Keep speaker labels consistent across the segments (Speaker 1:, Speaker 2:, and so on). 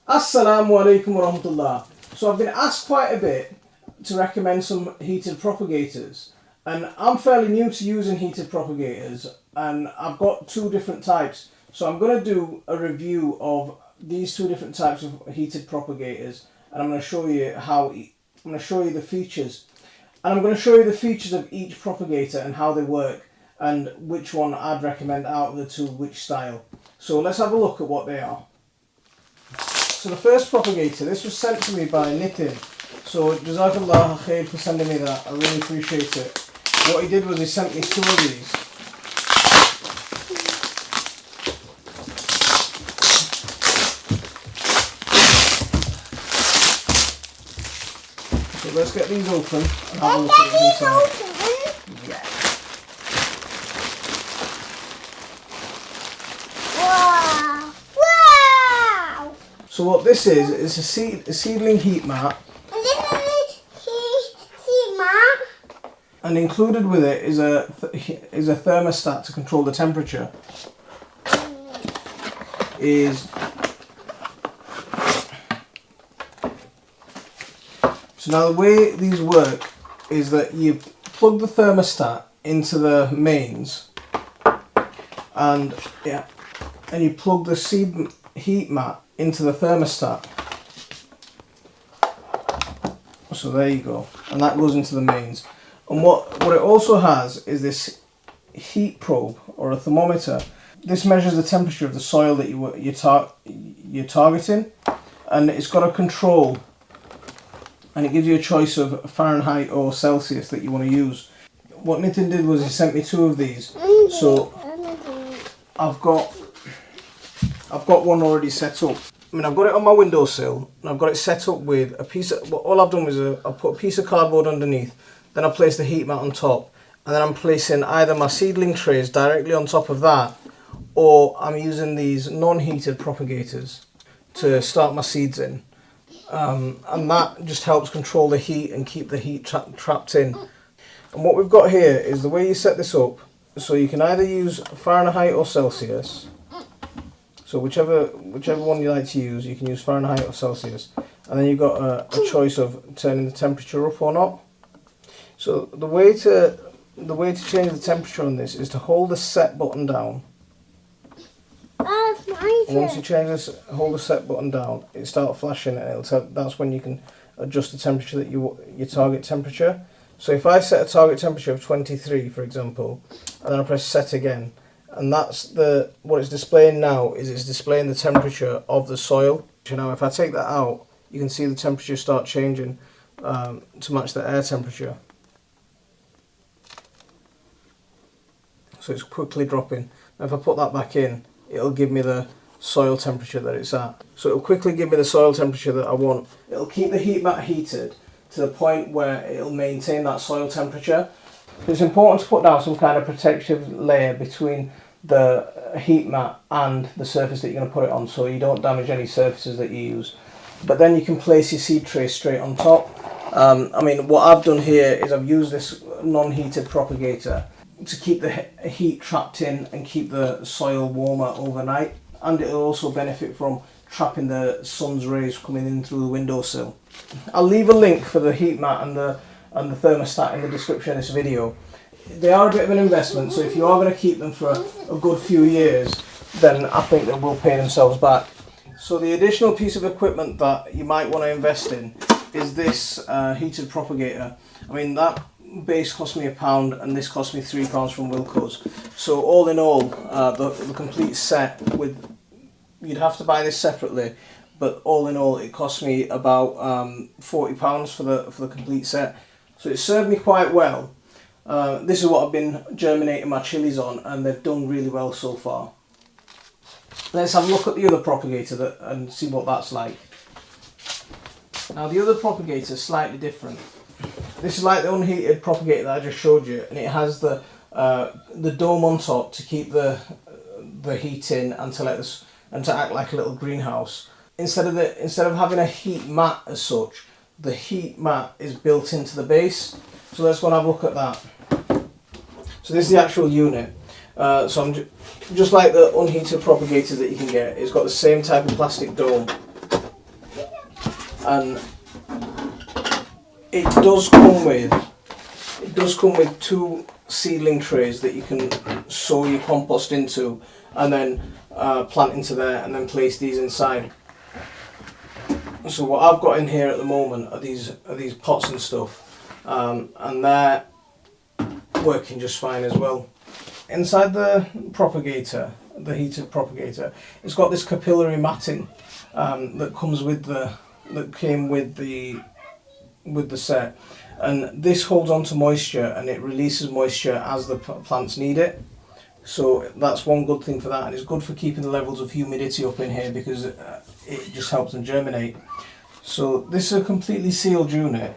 Speaker 1: Assalamu alaikum wa rahmatullah. So I've been asked quite a bit to recommend some heated propagators, and I'm fairly new to using heated propagators, and I've got two different types. So I'm going to do a review of these two different types of heated propagators, and I'm going to show you I'm going to show you the features, and I'm going to show you the features of each propagator and how they work, and which one I'd recommend out of the two, which style. So let's have a look at what they are. So the first propagator, this was sent to me by Nitin. So Jazakallah khair for sending me that, I really appreciate it. What he did was he sent me two of these. So let's get these open and have a look at what's inside. Yeah. So what this is a Seedling Heat mat.
Speaker 2: And this is heat mat.
Speaker 1: And included with it is a thermostat to control the temperature. So now the way these work is that you plug the thermostat into the mains, and you plug the heat mat into the thermostat. So there you go, and that goes into the mains. And what it also has is this heat probe or a thermometer. This measures the temperature of the soil that you're targeting, and it's got a control, and it gives you a choice of Fahrenheit or Celsius that you want to use. What Nitin did was he sent me two of these. So I've got one already set up. I mean, I've got it on my windowsill, and I've got it set up with a piece of, all I've done was I put a piece of cardboard underneath, then I place the heat mat on top, and then I'm placing either my seedling trays directly on top of that, or I'm using these non-heated propagators to start my seeds in. And that just helps control the heat and keep the heat trapped in. And what we've got here is the way you set this up, so you can either use Fahrenheit or Celsius. So whichever one you like to use, you can use Fahrenheit or Celsius, and then you've got a choice of turning the temperature up or not. So the way to change the temperature on this is to hold the set button down.
Speaker 2: That's my turn.
Speaker 1: Once you hold the set button down, it starts flashing, and that's when you can adjust the temperature that your target temperature. So if I set a target temperature of 23, for example, and then I press set again, and that's what it's displaying now is it's displaying the temperature of the soil. So now if I take that out, you can see the temperature start changing to match the air temperature. So it's quickly dropping. Now if I put that back in, it'll give me the soil temperature that it's at. So it'll quickly give me the soil temperature that I want. It'll keep the heat mat heated to the point where it'll maintain that soil temperature. It's important to put down some kind of protective layer between the heat mat and the surface that you're going to put it on, so you don't damage any surfaces that you use. But then you can place your seed tray straight on top. I mean, what I've done here is I've used this non-heated propagator to keep the heat trapped in and keep the soil warmer overnight, and it'll also benefit from trapping the sun's rays coming in through the windowsill. I'll leave a link for the heat mat and the thermostat in the description of this video. They are a bit of an investment, so if you are going to keep them for a good few years, then I think they will pay themselves back. So the additional piece of equipment that you might want to invest in is this heated propagator. I mean, that base cost me £1 and this cost me £3 from Wilco's. So all in all, the complete set, you'd have to buy this separately, but all in all it cost me about £40 for the complete set. So it served me quite well. This is what I've been germinating my chilies on, and they've done really well so far. Let's have a look at the other propagator and see what that's like. Now the other propagator is slightly different. This is like the unheated propagator that I just showed you, and it has the dome on top to keep the heat in and to act like a little greenhouse. Instead of having a heat mat as such, the heat mat is built into the base. So let's go and have a look at that. So this is the actual unit. So I'm just like the unheated propagators that you can get. It's got the same type of plastic dome. and it does come with 2 seedling trays that you can sow your compost into, and then plant into there, and then place these inside. So what I've got in here at the moment are these pots and stuff, and they're working just fine as well. Inside the propagator, the heated propagator, it's got this capillary matting that came with the set, and this holds on to moisture and it releases moisture as the plants need it. So that's one good thing for that, and it's good for keeping the levels of humidity up in here because it just helps them germinate. So this is a completely sealed unit.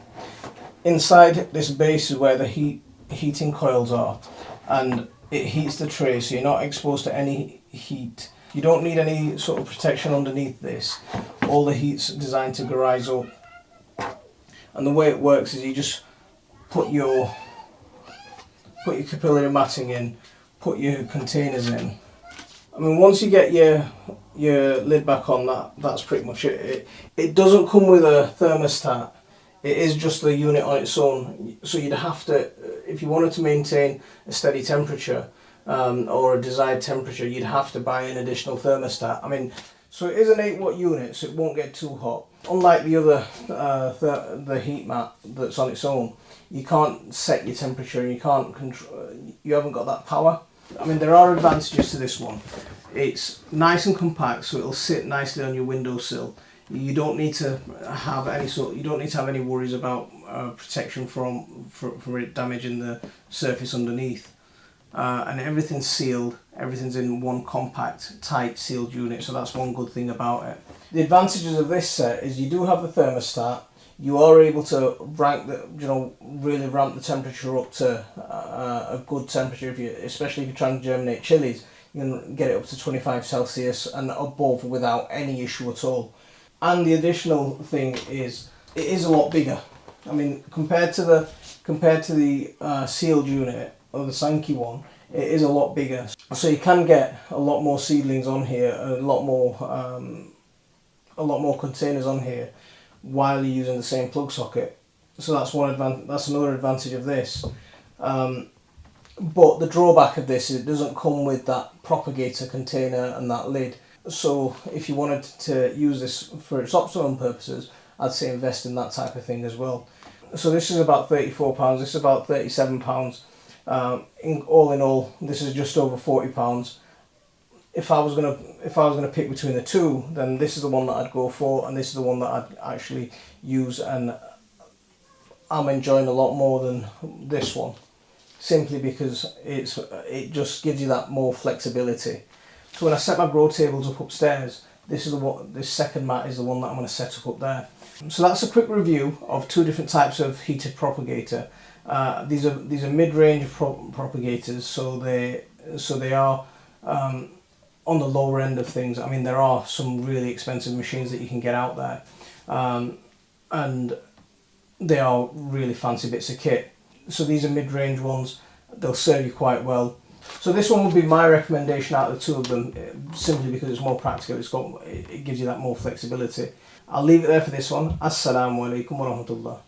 Speaker 1: Inside this base is where the heating coils are, and it heats the tray, so you're not exposed to any heat. You don't need any sort of protection underneath this. All the heat's designed to rise up. And the way it works is you just put your capillary matting in, put your containers in. I mean, once you get your lid back on, that's pretty much it. It doesn't come with a thermostat. It is just the unit on its own. So you'd have to, if you wanted to maintain a steady temperature or a desired temperature, you'd have to buy an additional thermostat. I mean, so it is an 8-watt unit, so it won't get too hot. Unlike the other, the heat mat that's on its own, you can't set your temperature. You can't control. You haven't got that power. I mean, there are advantages to this one. It's nice and compact, so it'll sit nicely on your windowsill. You don't need to have any worries about protection from it damaging the surface underneath. And everything's sealed. Everything's in one compact, tight, sealed unit. So that's one good thing about it. The advantages of this set is you do have the thermostat. You are able to really ramp the temperature up to a good temperature. Especially if you're trying to germinate chilies, you can get it up to 25 Celsius and above without any issue at all. And the additional thing is, it is a lot bigger. I mean, compared to the sealed unit or the Sankey one, it is a lot bigger. So you can get a lot more seedlings on here, a lot more containers on here, while you're using the same plug socket. So that's that's another advantage of this. But the drawback of this is it doesn't come with that propagator container and that lid. So if you wanted to use this for its optimum purposes, I'd say invest in that type of thing as well. So this is about £34, this is about £37. All in all, this is just over £40. If I was gonna pick between the two, then this is the one that I'd go for, and this is the one that I'd actually use, and I'm enjoying a lot more than this one, simply because it just gives you that more flexibility. So when I set my grow tables up upstairs, this second mat is the one that I'm going to set up there. So that's a quick review of 2 different types of heated propagator. These are mid-range propagators, so they are on the lower end of things. I mean, there are some really expensive machines that you can get out there, and they are really fancy bits of kit. So these are mid-range ones. They'll serve you quite well. So this one would be my recommendation out of the 2 of them, simply because it's more practical. It gives you that more flexibility. I'll leave it there for this one. Assalamu alaikum wa rahmatullah.